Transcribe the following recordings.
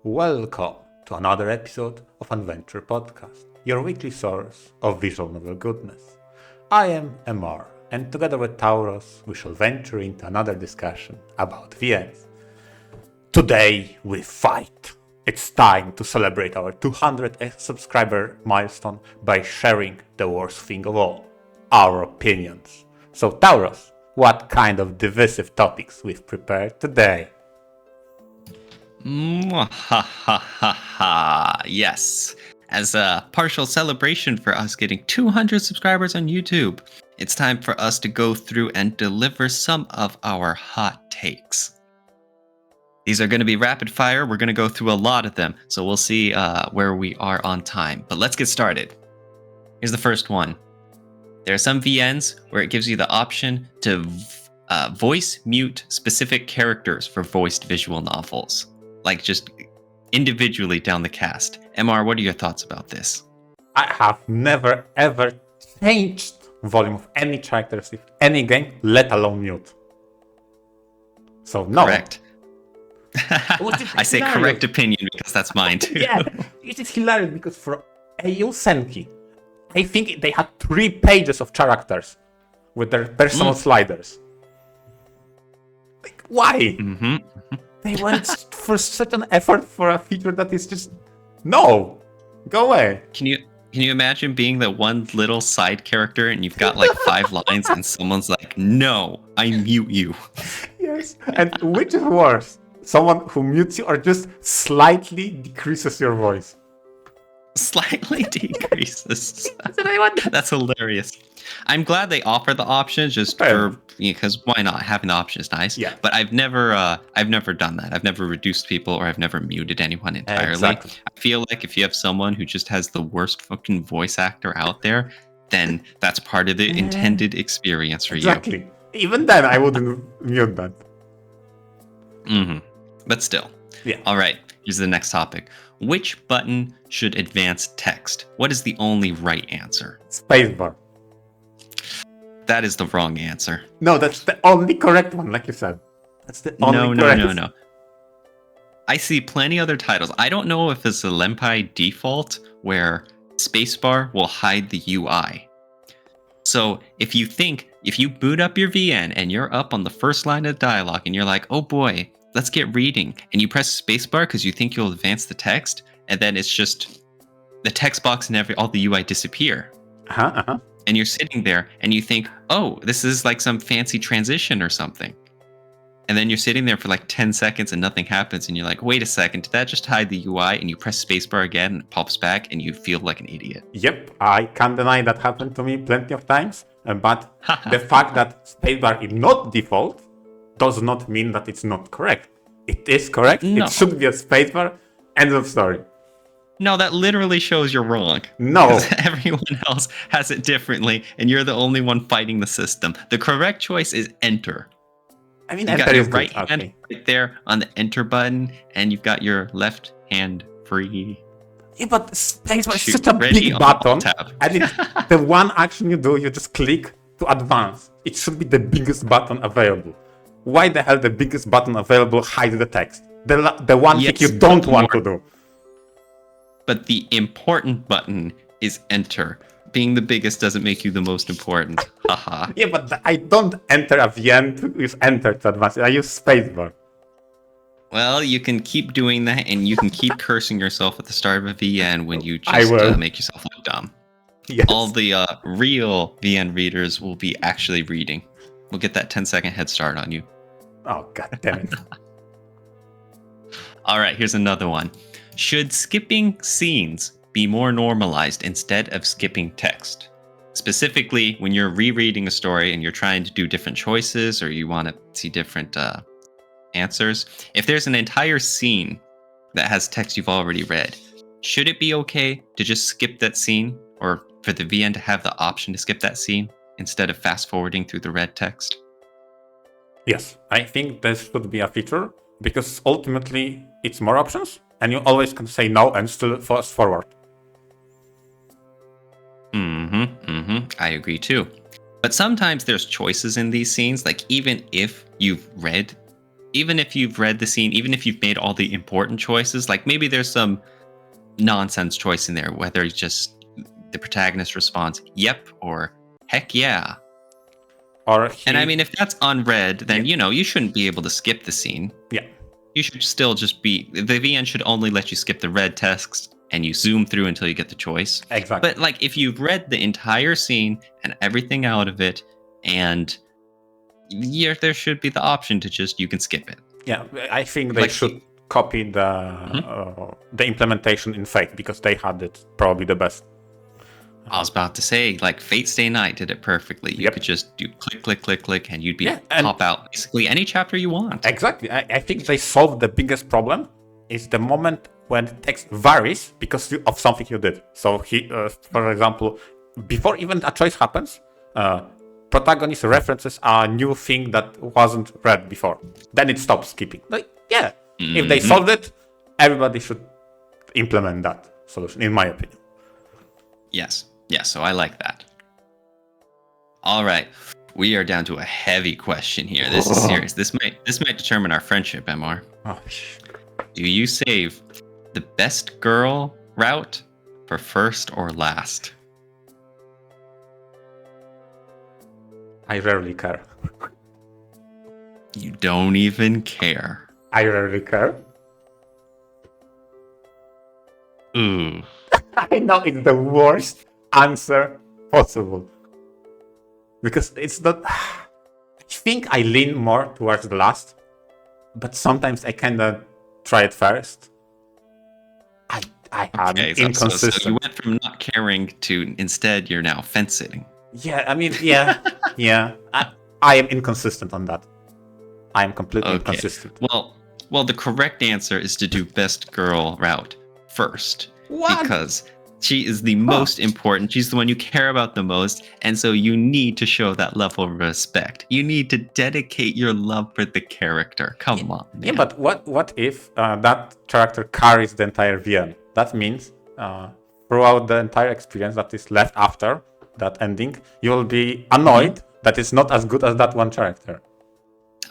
Welcome to another episode of VNture podcast, your weekly source of visual novel goodness. I am Emar, and together with Tauros, we shall venture into another discussion about VNs. Today we fight. It's time to celebrate our 200 subscriber milestone by sharing the worst thing of all, our opinions. So Tauros, what kind of divisive topics we've prepared today? Yes. As a partial celebration for us getting 200 subscribers on YouTube, it's time for us to go through and deliver some of our hot takes. These are going to be rapid fire. We're going to go through a lot of them, so we'll see where we are on time. But let's get started. Here's the first one. There are some VNs where it gives you the option to voice mute specific characters for voiced visual novels. Like just individually down the cast. MR, what are your thoughts about this? I have never ever changed volume of any characters in any game, let alone mute. So no. Correct. I say correct opinion because that's mine too. Yeah, it is hilarious because for AU Senki, I think they had 3 pages of characters with their personal sliders. Like, why? They went for such an effort for a feature that is just no, go away. Can you imagine being the one little side character and you've got like 5 lines and someone's like, "No, I mute you." Yes, and which is worse, someone who mutes you or just slightly decreases your voice? Slightly decreases. That's hilarious. I'm glad they offer the option just for because why not? Having the option is nice. Yeah. But I've never done that. I've never reduced people or I've never muted anyone entirely. Exactly. I feel like if you have someone who just has the worst fucking voice actor out there, then that's part of the intended experience for you. Exactly. Even then, I wouldn't mute that. But still. Yeah. All right. Here's the next topic. Which button should advance text? What is the only right answer? Spacebar. That is the wrong answer. No, that's the only correct one, like you said. That's the only correct. No. I see plenty other titles. I don't know if it's a Lempi default where spacebar will hide the UI. So if you boot up your VN and you're up on the first line of dialogue and you're like, oh boy, let's get reading, and you press spacebar because you think you'll advance the text, and then it's just the text box and all the UI disappear. And you're sitting there and you think, oh, this is like some fancy transition or something. And then you're sitting there for like 10 seconds and nothing happens. And you're like, wait a second, did that just hide the UI? And you press spacebar again and it pops back and you feel like an idiot. Yep, I can't deny that happened to me plenty of times. But the fact that spacebar is not default does not mean that it's not correct. It is correct. No. It should be a spacebar. End of story. No, that literally shows you're wrong. No. Because everyone else has it differently, and you're the only one fighting the system. The correct choice is enter. I mean, you got your right hand right there on the enter button, and you've got your left hand free. Yeah, but spacebar is such a big button, and it's the one action you do, you just click to advance. It should be the biggest button available. Why the hell the biggest button available hides the text? The one thing you don't want to do. But the important button is enter. Being the biggest doesn't make you the most important. Haha. Yeah, but I don't enter a VN to use enter to advance. I use spacebar. Well, you can keep doing that, and you can keep cursing yourself at the start of a VN when you just make yourself look dumb. Yes. All the real VN readers will be actually reading. We'll get that 10-second head start on you. Oh, god damn it. All right, here's another one. Should skipping scenes be more normalized instead of skipping text? Specifically, when you're rereading a story and you're trying to do different choices or you want to see different answers, if there's an entire scene that has text you've already read, should it be okay to just skip that scene, or for the VN to have the option to skip that scene instead of fast forwarding through the red text? Yes, I think this should be a feature because ultimately it's more options and you always can say no and still fast forward. I agree too. But sometimes there's choices in these scenes, like even if you've read even if you've read the scene, even if you've made all the important choices, like maybe there's some nonsense choice in there, whether it's just the protagonist responds, yep, or heck yeah. Or And I mean, if that's unread, then, Yeah. you shouldn't be able to skip the scene. Yeah. You should still just the VN should only let you skip the red text and you zoom through until you get the choice. Exactly. But like if you've read the entire scene and everything out of it, and there should be the option to just, you can skip it. Yeah, I think they Like, should copy the implementation in Fate, because they had it probably the best. I was about to say, like Fate Stay Night did it perfectly. You Yep. could just do click, click, click, click, and you'd be and- pop out basically any chapter you want. Exactly. I think they solved the biggest problem is the moment when text varies because of something you did. So for example, before even a choice happens, protagonist references a new thing that wasn't read before. Then it stops skipping. Like, yeah, if they solved it, everybody should implement that solution, in my opinion. Yes. Yeah, so I like that. All right. We are down to a heavy question here. This is serious. This might determine our friendship, MR. Oh, Do you save the best girl route for first or last? I rarely care. You don't even care. I rarely care. Ooh. I know it's the worst answer possible. Because it's not... I think I lean more towards the last, but sometimes I kinda try it first. I am Okay, inconsistent. so you went from not caring to instead you're now fence-sitting. Yeah, I mean, yeah. I am inconsistent on that. I am completely inconsistent. Well, the correct answer is to do best girl route first. What? Because she is the most important. She's the one you care about the most. And so you need to show that level of respect. You need to dedicate your love for the character. Come on, man. Yeah, but what if that character carries the entire VM? That means throughout the entire experience that is left after that ending, you'll be annoyed that it's not as good as that one character.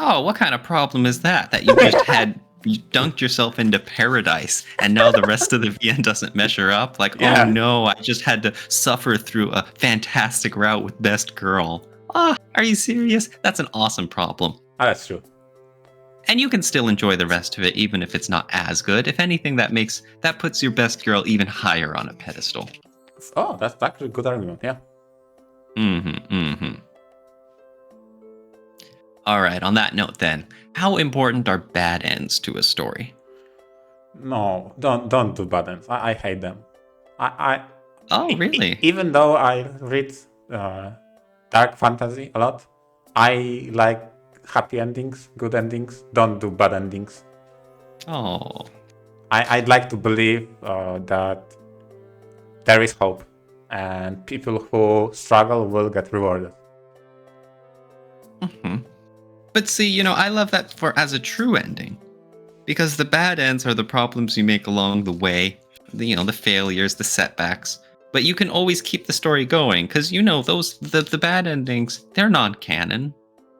Oh, what kind of problem is that? That you just you dunked yourself into paradise and now the rest of the VN doesn't measure up? Like, Yeah. oh no, I just had to suffer through a fantastic route with best girl. Ah, are you serious? That's an awesome problem. Ah, that's true. And you can still enjoy the rest of it even if it's not as good. If anything, that puts your best girl even higher on a pedestal. Oh, that's actually a good argument, yeah. All right, on that note then, how important are bad ends to a story? No, don't do bad ends. I hate them. Oh, really? Even though I read dark fantasy a lot, I like happy endings, good endings. Don't do bad endings. Oh. I'd like to believe that there is hope and people who struggle will get rewarded. But see, I love that as a true ending. Because the bad ends are the problems you make along the way, the failures, the setbacks. But you can always keep the story going, because the bad endings, they're non-canon.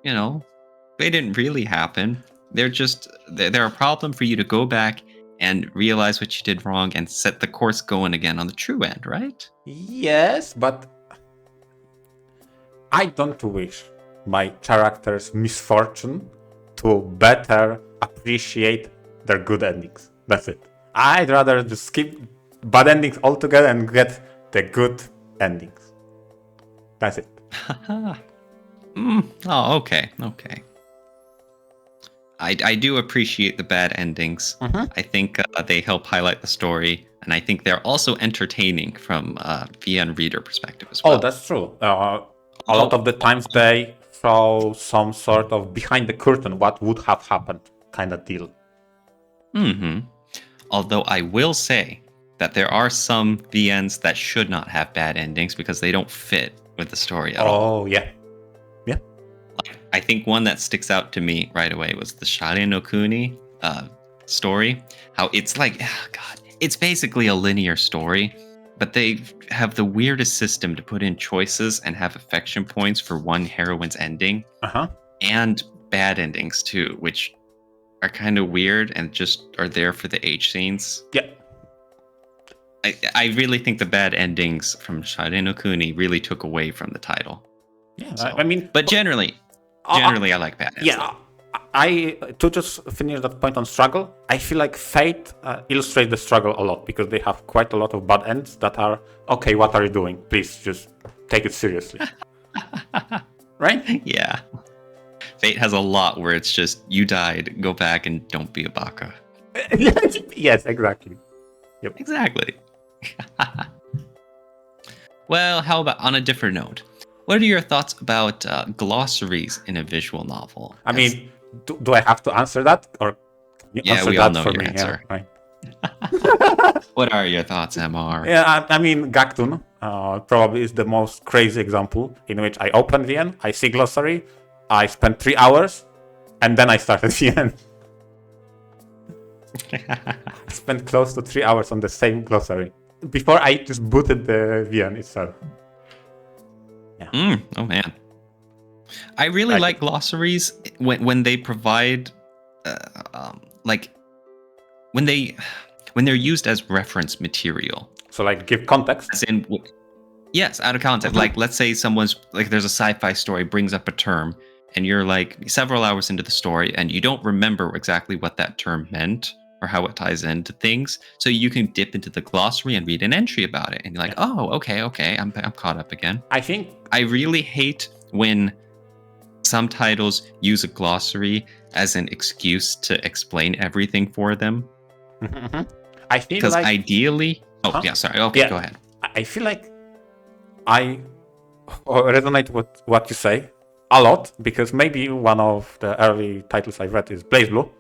They didn't really happen. They're a problem for you to go back and realize what you did wrong and set the course going again on the true end, right? Yes, but I don't wish my character's misfortune to better appreciate their good endings. That's it. I'd rather just skip bad endings altogether and get the good endings. That's it. Oh, okay. I do appreciate the bad endings. I think they help highlight the story, and I think they're also entertaining from a VN reader perspective as well. Oh, that's true. A lot of the times they show some sort of behind the curtain what would have happened kind of deal. Although I will say that there are some VNs that should not have bad endings because they don't fit with the story at all. Oh, yeah. I think one that sticks out to me right away was the Share no Kuni story. How it's like, it's basically a linear story, but they have the weirdest system to put in choices and have affection points for one heroine's ending, and bad endings too, which are kind of weird and just are there for the age scenes. Yeah. I really think the bad endings from Shade no Kuni really took away from the title. Yeah, So, I mean, but generally, I like bad ends. yeah. To just finish that point on struggle, I feel like Fate illustrates the struggle a lot because they have quite a lot of bad ends that are okay. What are you doing? Please just take it seriously, right? Yeah. Fate has a lot where it's just you died, go back and don't be a baka. Yes, exactly. Yep. Exactly. Well, how about on a different note? What are your thoughts about glossaries in a visual novel? I mean, do I have to answer that, or can you answer we all that know for your me? answer. Yeah, right. What are your thoughts, MR? Yeah, I mean, Gactun probably is the most crazy example in which I open VN, I see glossary, I spent 3 hours, and then I started VN. I spent close to 3 hours on the same glossary before I just booted the VN itself. Oh man, I really like glossaries when they provide, like when they're used as reference material. So like give context. As in, yes, out of context. Like let's say someone's like there's a sci-fi story brings up a term, and you're like several hours into the story, and you don't remember exactly what that term meant or how it ties into things. So you can dip into the glossary and read an entry about it, and you're like, oh, okay, I'm caught up again. I really hate when some titles use a glossary as an excuse to explain everything for them. I feel because like ideally, sorry. Okay, go ahead. I feel like I resonate with what you say a lot because maybe one of the early titles I read is BlazBlue.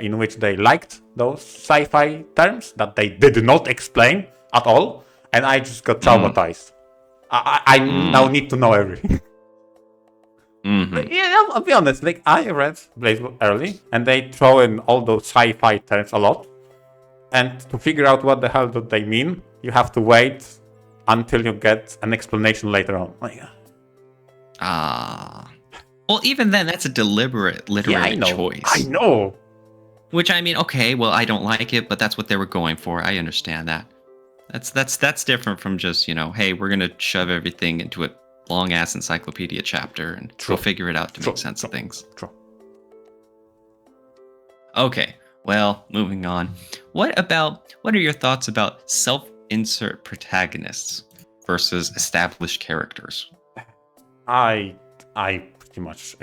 In which they liked those sci-fi terms that they did not explain at all, and I just got traumatized. I now need to know everything. Yeah, I'll be honest. Like I read BlazBlue early, and they throw in all those sci-fi terms a lot, and to figure out what the hell do they mean, you have to wait until you get an explanation later on. Well, even then, that's a deliberate literary choice. I know. Which I mean, okay, well, I don't like it, but that's what they were going for. I understand that. That's different from just, hey, we're gonna shove everything into a long ass encyclopedia chapter and go figure it out to make sense of things. True. Okay, well, moving on. What are your thoughts about self-insert protagonists versus established characters? I pretty much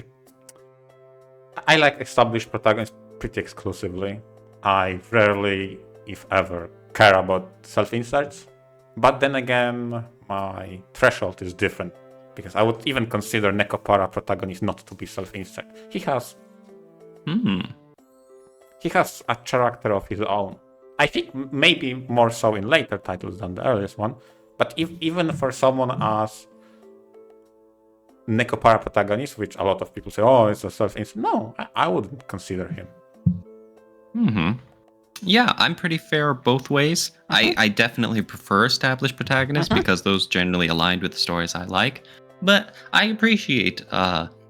I like established protagonists pretty exclusively. I rarely, if ever, care about self-inserts. But then again, my threshold is different. Because I would even consider Nekopara protagonist not to be self-insert. He has a character of his own. I think maybe more so in later titles than the earliest one. But even for someone as Nekopara protagonist, which a lot of people say, oh, it's a self-insert. No, I wouldn't consider him. Yeah, I'm pretty fair both ways. I definitely prefer established protagonists because those generally aligned with the stories I like. But I appreciate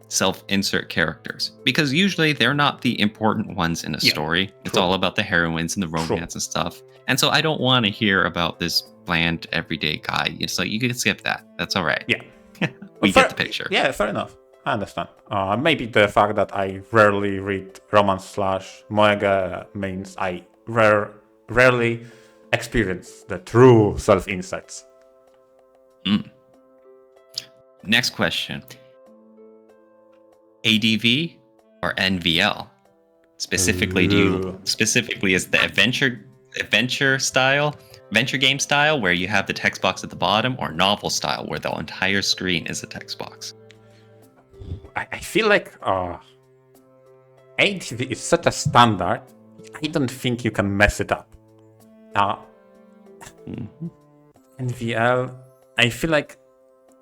self-insert characters because usually they're not the important ones in a story. It's all about the heroines and the romance and stuff. And so I don't want to hear about this bland everyday guy. It's like you can skip that. That's all right. Yeah. We get the picture. Yeah, fair enough. I understand. Maybe the fact that I rarely read romance/moega means I rarely experience the true self-inserts. Next question. ADV or NVL? Specifically is the adventure style, venture game style where you have the text box at the bottom, or novel style where the entire screen is a text box? I feel like ADV is such a standard. I don't think you can mess it up. NVL, I feel like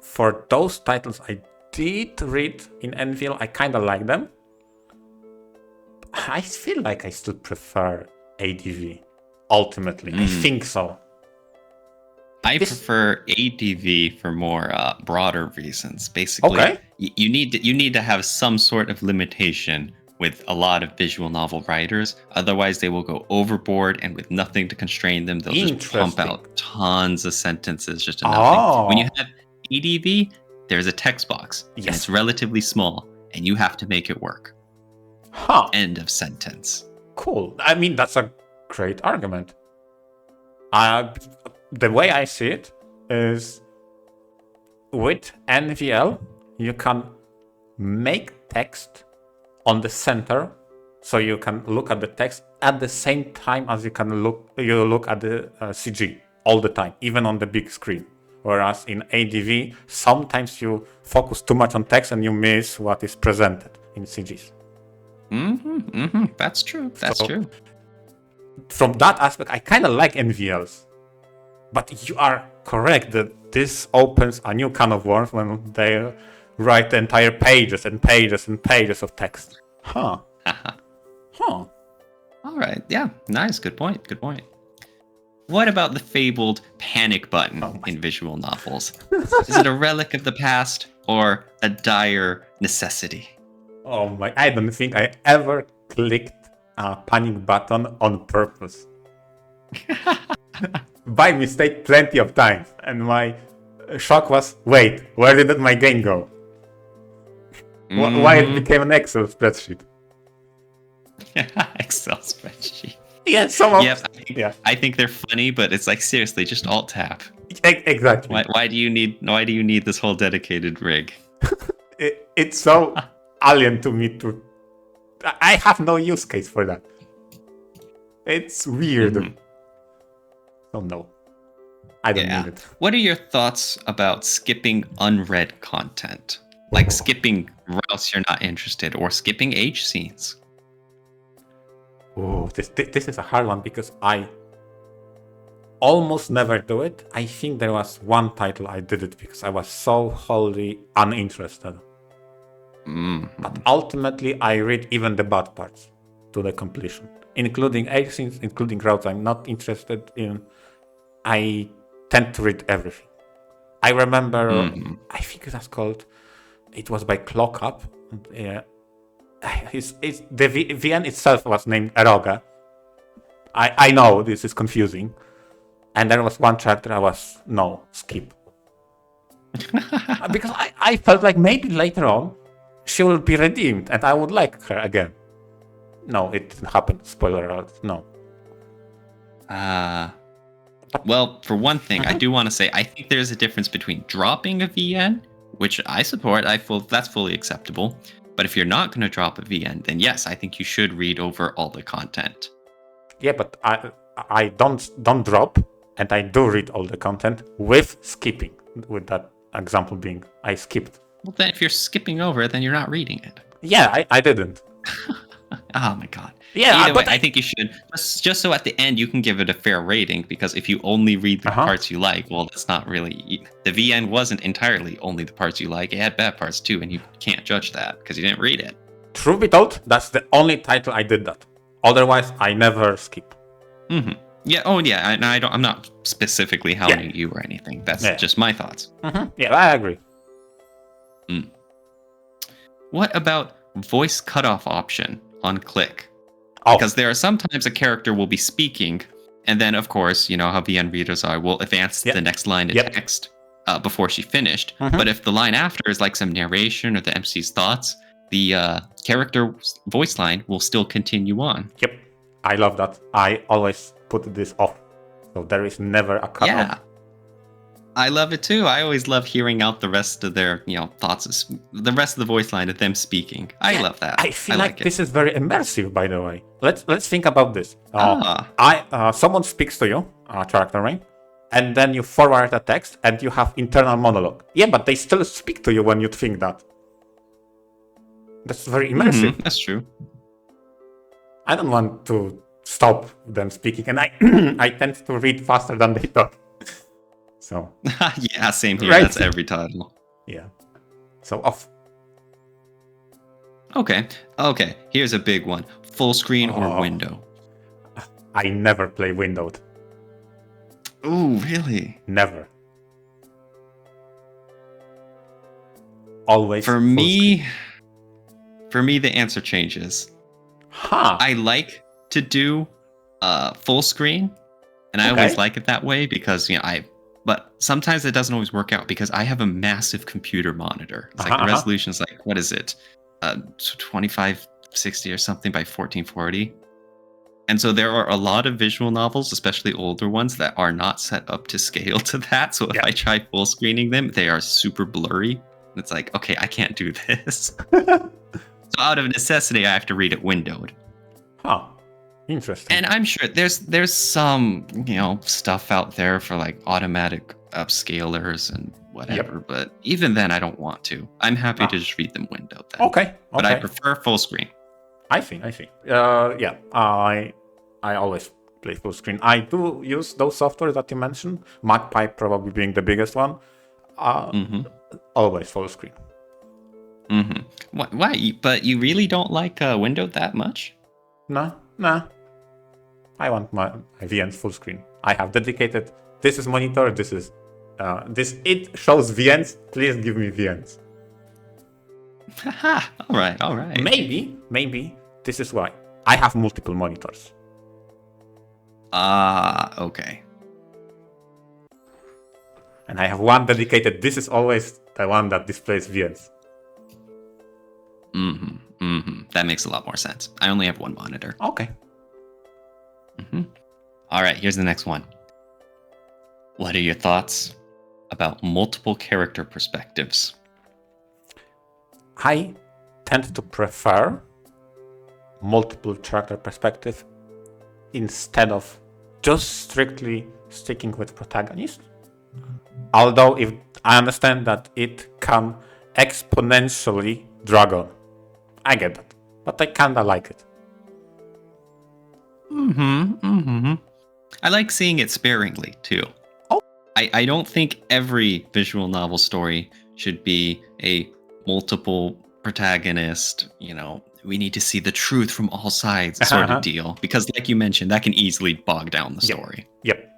for those titles I did read in NVL, I kind of like them. I feel like I still prefer ADV, ultimately. I think so. I prefer ADV for more broader reasons. Basically, you need to have some sort of limitation with a lot of visual novel writers. Otherwise, they will go overboard, and with nothing to constrain them, they'll just pump Interesting. out tons of sentences just to nothing. When you have ADV, there's a text box, and Yes. it's relatively small, and you have to make it work. Huh. End of sentence. Cool. I mean, that's a great argument. The way I see it is with NVL, you can make text on the center, so you can look at the text at the same time as you look at the CG all the time, even on the big screen. Whereas in ADV, sometimes you focus too much on text and you miss what is presented in CGs. That's true. That's true. From that aspect, I kind of like NVLs. But you are correct that this opens a new can of worms when they write entire pages and pages and pages of text. Huh. All right. Yeah. Nice. Good point. Good point. What about the fabled panic button in visual novels? Is it a relic of the past or a dire necessity? Oh my, I don't think I ever clicked a panic button on purpose. By mistake plenty of times, and my shock was, wait, where did my game go? Why it became an Excel spreadsheet? Excel spreadsheet. Yeah, some of I think they're funny, but it's like, seriously, just alt tab. Exactly. Why do you need this whole dedicated rig? It's so alien to me I have no use case for that. It's weird. Oh no, I don't need it. What are your thoughts about skipping unread content? Like skipping routes you're not interested, or skipping age scenes? Oh, this is a hard one because I almost never do it. I think there was one title I did it because I was so wholly uninterested. But ultimately, I read even the bad parts to the completion, including age scenes, including routes I'm not interested in. I tend to read everything. I remember, I think it was called, it was by Clock Up. The VN itself was named Eroga. I know this is confusing. And there was one chapter I was, no, skip. Because I felt like maybe later on she will be redeemed and I would like her again. No, it didn't happen. Spoiler alert, no. Well, for one thing, I do want to say I think there's a difference between dropping a VN, which I support. That's fully acceptable. But if you're not going to drop a VN, then yes, I think you should read over all the content. Yeah, but I don't drop, and I do read all the content with skipping. With that example being, I skipped. Well, then if you're skipping over it, then you're not reading it. Yeah, I didn't. Oh my god. Yeah, either way, I think you should just so at the end you can give it a fair rating, because if you only read the parts you like, well, that's not really, the VN wasn't entirely only the parts you like. It had bad parts too, and you can't judge that because you didn't read it. Truth be told, that's the only title I did that. Otherwise, I never skip. Yeah. Oh yeah. I'm not specifically hounding you or anything. That's just my thoughts. Yeah, I agree. What about voice cutoff option on click? Oh. Because there are sometimes a character will be speaking, and then of course, you know how VN readers are, will advance the next line of text before she finished. But if the line after is like some narration or the MC's thoughts, the character's voice line will still continue on. Yep, I love that. I always put this off, so there is never a cutoff. Yeah, I love it too. I always love hearing out the rest of their, thoughts, the rest of the voice line of them speaking. I love that. I feel like this is very immersive, by the way. Let's think about this. Someone speaks to you, character name, and then you forward a text, and you have internal monologue. Yeah, but they still speak to you when you think that. That's very immersive. That's true. I don't want to stop them speaking, and I tend to read faster than they talk. So yeah, same here. Right. That's every title. Yeah. So off. Okay. Here's a big one: full screen or window. I never play windowed. Ooh, really? Never. Always. For me, For me, the answer changes. Huh. I like to do full screen, and I always like it that way because but sometimes it doesn't always work out because I have a massive computer monitor. It's like the resolution is like, what is it? 2560 or something by 1440. And so there are a lot of visual novels, especially older ones, that are not set up to scale to that. So if I try full screening them, they are super blurry. It's like, okay, I can't do this. So out of necessity, I have to read it windowed. Huh. Interesting. And I'm sure there's some, stuff out there for like automatic upscalers and whatever. Yep. But even then, I don't want to. I'm happy to just read them windowed then. Okay. But I prefer full screen. I see. Yeah. I always play full screen. I do use those softwares that you mentioned. Magpie probably being the biggest one. Always full screen. Why? But you really don't like windowed that much? Nah. I want my VNs full screen. I have dedicated. This is monitor. This is it shows VNs. Please give me VNs. Haha. All right. Maybe this is why I have multiple monitors. Okay. And I have one dedicated. This is always the one that displays VNs. That makes a lot more sense. I only have one monitor. Okay. All right, here's the next one. What are your thoughts about multiple character perspectives? I tend to prefer multiple character perspective instead of just strictly sticking with protagonist. Although if I understand that it can exponentially drag on. I get that. But I kinda like it. I like seeing it sparingly too. Oh. I don't think every visual novel story should be a multiple protagonist, we need to see the truth from all sides sort of deal. Because like you mentioned, that can easily bog down the story. Yep.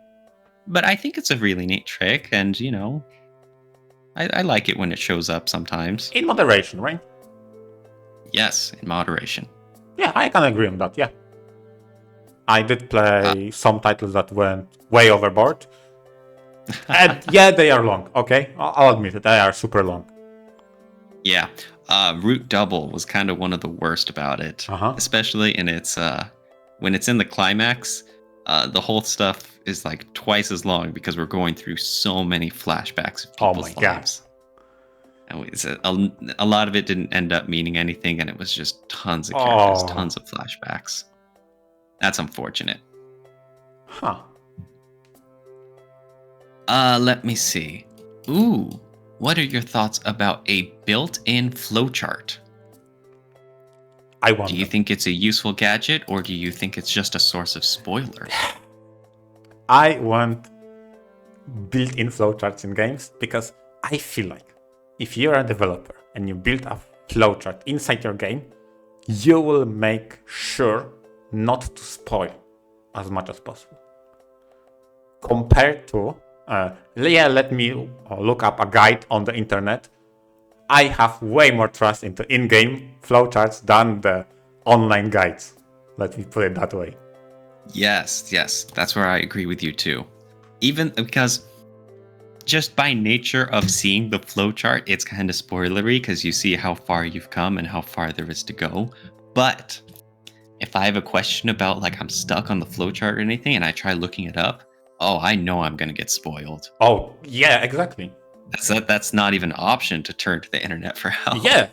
But I think it's a really neat trick, and I like it when it shows up sometimes. In moderation, right? Yes, in moderation. Yeah, I can agree on that, yeah. I did play some titles that went way overboard. And yeah, they are long, okay? I'll admit it, they are super long. Yeah, Root Double was kind of one of the worst about it. Especially in its, when it's in the climax, the whole stuff is like twice as long because we're going through so many flashbacks of people's lives. And a lot of it didn't end up meaning anything, and it was just tons of characters, tons of flashbacks. That's unfortunate. Let me see. Ooh, what are your thoughts about a built-in flowchart? Do you think it's a useful gadget, or do you think it's just a source of spoilers? I want built-in flowcharts in games because I feel like if you're a developer and you build a flowchart inside your game, you will make sure not to spoil as much as possible. Compared to, let me look up a guide on the internet. I have way more trust into in-game flowcharts than the online guides. Let me put it that way. Yes, that's where I agree with you too. Even because just by nature of seeing the flowchart, it's kind of spoilery because you see how far you've come and how far there is to go. But if I have a question about like I'm stuck on the flowchart or anything and I try looking it up, I know I'm going to get spoiled. Oh, yeah, exactly. That's not even an option to turn to the internet for help. Yeah,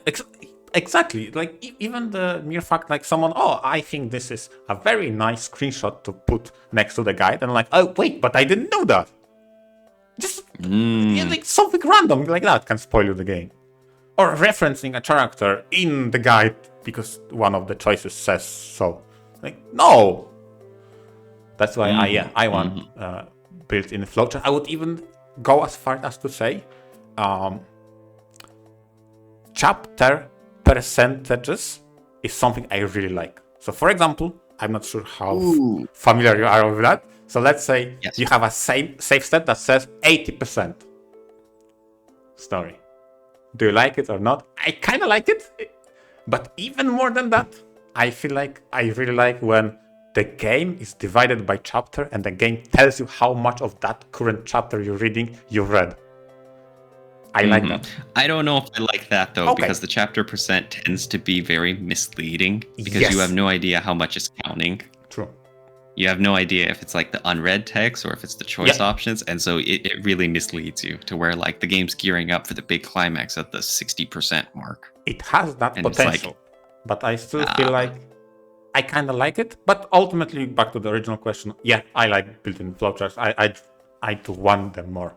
exactly. Like even the mere fact like someone, I think this is a very nice screenshot to put next to the guide, and like, oh wait, but I didn't know that. Just like something random like that can spoil you the game. Or referencing a character in the guide because one of the choices says so. Like, no. That's why I want built-in flowchart. I would even go as far as to say chapter percentages is something I really like. So for example, I'm not sure how familiar you are with that. So let's say you have a save state that says 80% story. Do you like it or not? I kind of like it. But even more than that, I feel like I really like when the game is divided by chapter and the game tells you how much of that current chapter you're reading you read. I like that. I don't know if I like that though, Okay. because the chapter percent tends to be very misleading because Yes. you have no idea how much it's counting. True. You have no idea if it's like the unread text or if it's the choice Yeah. options, and so it really misleads you to where like the game's gearing up for the big climax at the 60% mark. It has that And it's like, potential, but I still feel like I kind of like it. But ultimately, back to the original question, yeah, I like built-in flowcharts. I do want them more.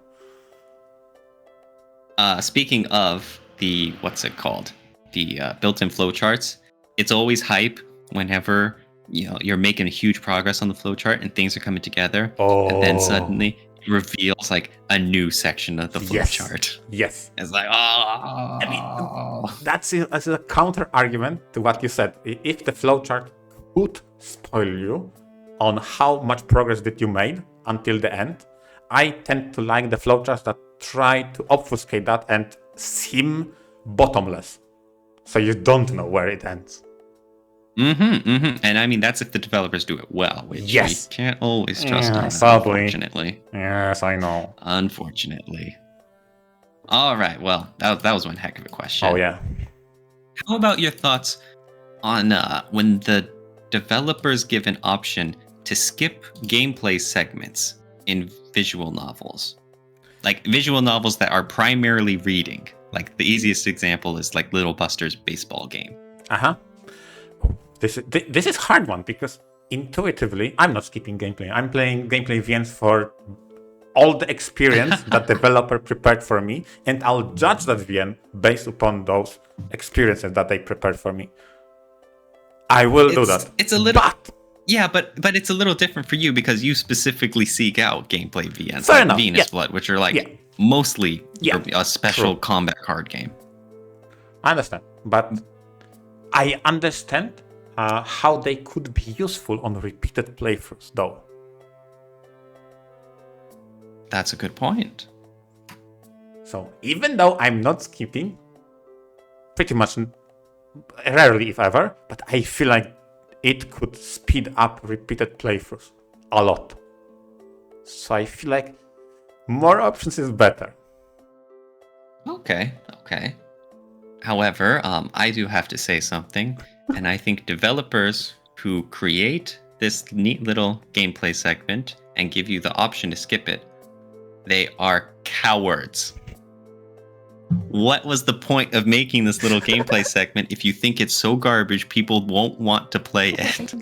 Speaking of the what's it called, the built-in flowcharts, it's always hype whenever you're making a huge progress on the flowchart and things are coming together, and then suddenly it reveals like a new section of the flowchart. Yes. It's like, oh. I mean, that's a counter argument to what you said. If the flowchart could spoil you on how much progress did you made until the end, I tend to like the flowcharts that try to obfuscate that and seem bottomless, so you don't know where it ends. And I mean, that's if the developers do it well, which we can't always trust on, unfortunately. Yes, I know. Unfortunately. All right, well, that was one heck of a question. Oh, yeah. How about your thoughts on when the developers give an option to skip gameplay segments in visual novels? Like visual novels that are primarily reading. Like the easiest example is like Little Buster's baseball game. Uh-huh. This is hard one because intuitively, I'm not skipping gameplay. I'm playing gameplay VNs for all the experience that developer prepared for me, and I'll judge that VN based upon those experiences that they prepared for me. I will do that. It's a little... Yeah, but it's a little different for you because you specifically seek out gameplay VNs, Fair like enough. Venus Blood, which are like mostly a special combat card game. I understand, but I understand how they could be useful on repeated playthroughs, though. That's a good point. So even though I'm not skipping, pretty much rarely if ever, but I feel like it could speed up repeated playthroughs a lot. So I feel like more options is better. Okay. However, I do have to say something, and I think developers who create this neat little gameplay segment and give you the option to skip it, they are cowards. What was the point of making this little gameplay segment if you think it's so garbage people won't want to play it?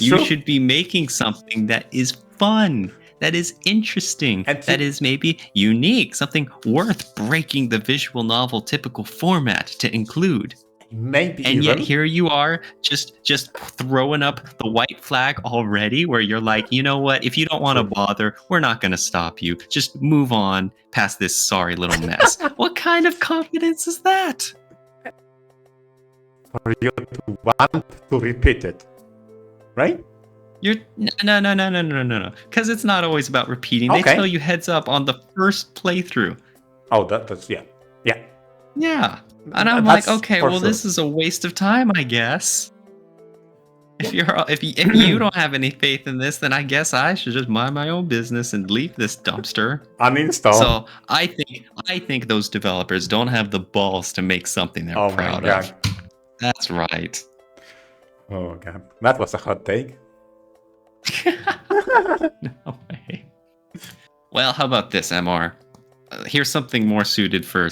You should be making something that is fun, that is interesting, that is maybe unique, something worth breaking the visual novel typical format to include. Yet here you are, just throwing up the white flag already, where you're like, you know what? If you don't want to bother, we're not going to stop you. Just move on past this sorry little mess. What kind of confidence is that? For you to want to repeat it, right? No. Because it's not always about repeating. They tell you heads up on the first playthrough. Oh, that's yeah. Yeah. And I'm like, okay, well, this is a waste of time, I guess. If you don't have any faith in this, then I guess I should just mind my own business and leave this dumpster. Uninstall. So I think those developers don't have the balls to make something they're proud of. That's right. Oh god, that was a hot take. No way. Well, how about this, MR? Here's something more suited for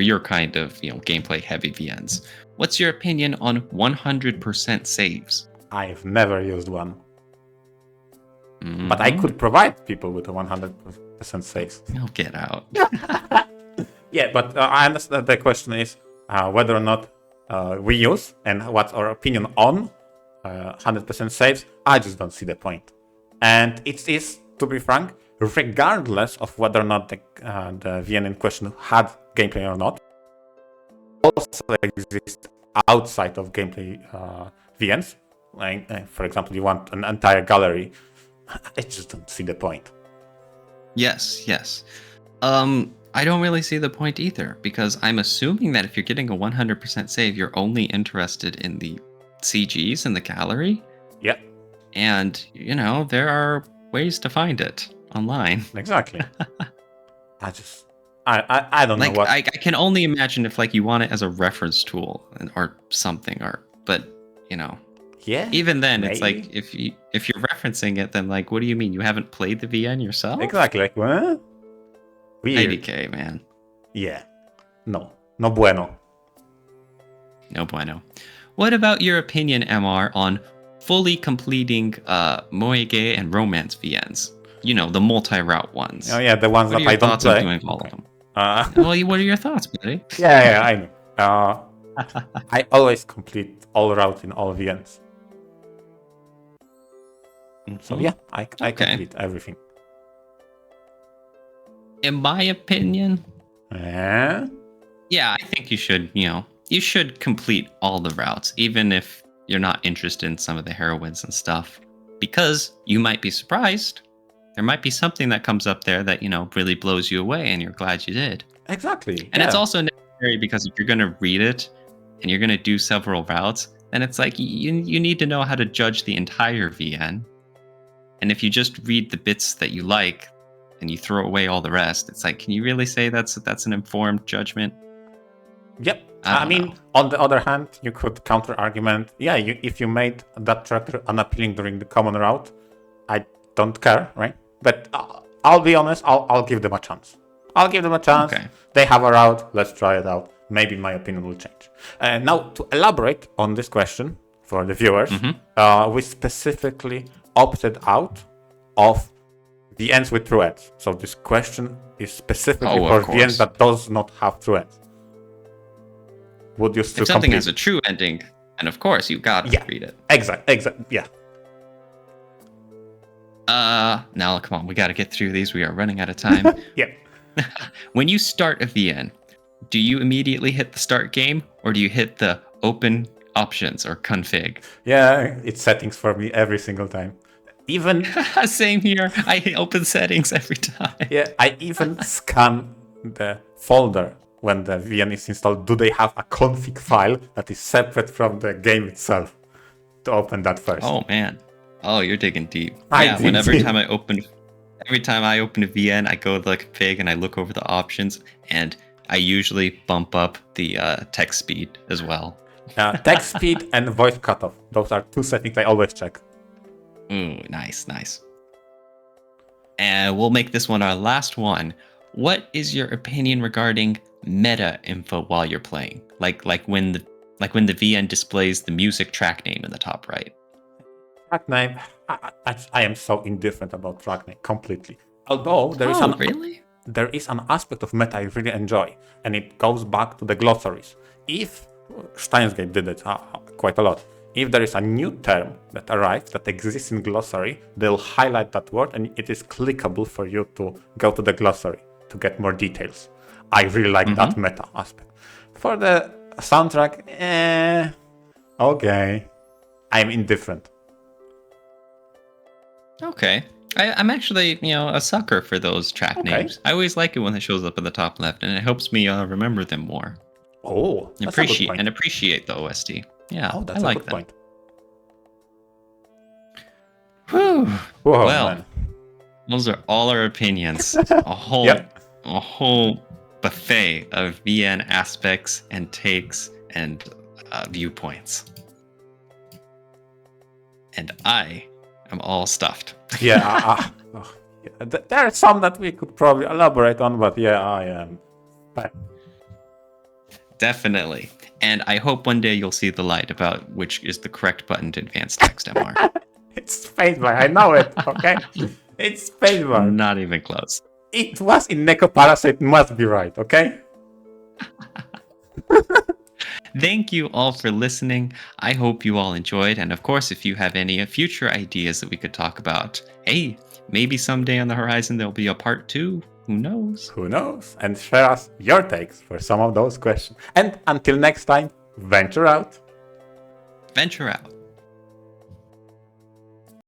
your kind of gameplay heavy VNs. What's your opinion on 100% saves? I've never used one, but I could provide people with a 100% saves. Oh, get out. Yeah, but I understand the question is whether or not we use and what's our opinion on 100% saves. I just don't see the point, and it is, to be frank, regardless of whether or not the VN in question had gameplay or not, also exist outside of gameplay VNs. Like, for example, you want an entire gallery. I just don't see the point. Yes. I don't really see the point either, because I'm assuming that if you're getting a 100% save, you're only interested in the CGs in the gallery. Yeah, And, there are ways to find it online. exactly. I don't know Like, what. I can only imagine if, like, you want it as a reference tool or something, but, Yeah, even then, maybe. it's like, if you're referencing it, then, like, what do you mean? You haven't played the VN yourself? Exactly, like, what? Weird. IDK, man. Yeah. No bueno. No bueno. What about your opinion, MR, on fully completing Moege and Romance VNs? The multi-route ones. Oh yeah, the ones What are that your I don't thoughts play. on doing all of them? Uh, Well, what are your thoughts, buddy? yeah, I know. I always complete all routes in all VNs. So yeah, I complete everything. In my opinion, Eh? yeah, I think you should complete all the routes, even if you're not interested in some of the heroines and stuff, because you might be surprised. There might be something that comes up there that, really blows you away and you're glad you did. Exactly. And it's also necessary because if you're going to read it and you're going to do several routes, then it's like you need to know how to judge the entire VN. And if you just read the bits that you like and you throw away all the rest, it's like, can you really say that's an informed judgment? Yep. I mean, know. on the other hand, you could counter-argument, if you made that character unappealing during the common route, I don't care, right? But I'll be honest, I'll give them a chance. I'll give them a chance. Okay. They have a route, let's try it out. Maybe my opinion will change. Now, to elaborate on this question for the viewers, we specifically opted out of the ends with true ends. So this question is specifically for the ends that does not have true ends. Would you still if something complete? has a true ending, and of course you gotta read it. Exactly. Yeah. Now come on, we gotta get through these. We are running out of time. Yeah. When you start a VN, do you immediately hit the start game, or do you hit the open options or config? Yeah, it's settings for me every single time. Even same here. I hit open settings every time. Yeah, I even scan the folder when the VN is installed. Do they have a config file that is separate from the game itself to open that first? Oh man. Oh, you're digging deep. Every time I open a VN, I go to the config and I look over the options, and I usually bump up the text speed as well. Text speed and voice cutoff. Those are two settings I always check. Ooh, nice. And we'll make this one our last one. What is your opinion regarding meta info while you're playing? Like when the VN displays the music track name in the top right. Track name. I am so indifferent about track name completely. Although there is an aspect of meta I really enjoy, and it goes back to the glossaries. If Steins Gate did it quite a lot. If there is a new term that arrives that exists in glossary, they'll highlight that word and it is clickable for you to go to the glossary to get more details. I really like that meta aspect. For the soundtrack, okay. I'm indifferent. Okay. I'm actually, a sucker for those track names. I always like it when it shows up in the top left, and it helps me remember them more. Oh, that's a good point. And appreciate the OST. Yeah, that's I a like good that. point. Whew. Whoa, well, man. Those are all our opinions. A whole buffet of VN aspects and takes and viewpoints. And I am all stuffed. Yeah, there are some that we could probably elaborate on, but yeah, I am. Definitely. And I hope one day you'll see the light about which is the correct button to advance text, MR. It's spacebar, I know it, okay? It's spacebar. Not even close. It was in Necoparasite, must be right, okay? Thank you all for listening. I hope you all enjoyed. And of course, if you have any future ideas that we could talk about, hey, maybe someday on the horizon there'll be a part 2. Who knows? Who knows? And share us your takes for some of those questions. And until next time, venture out. Venture out.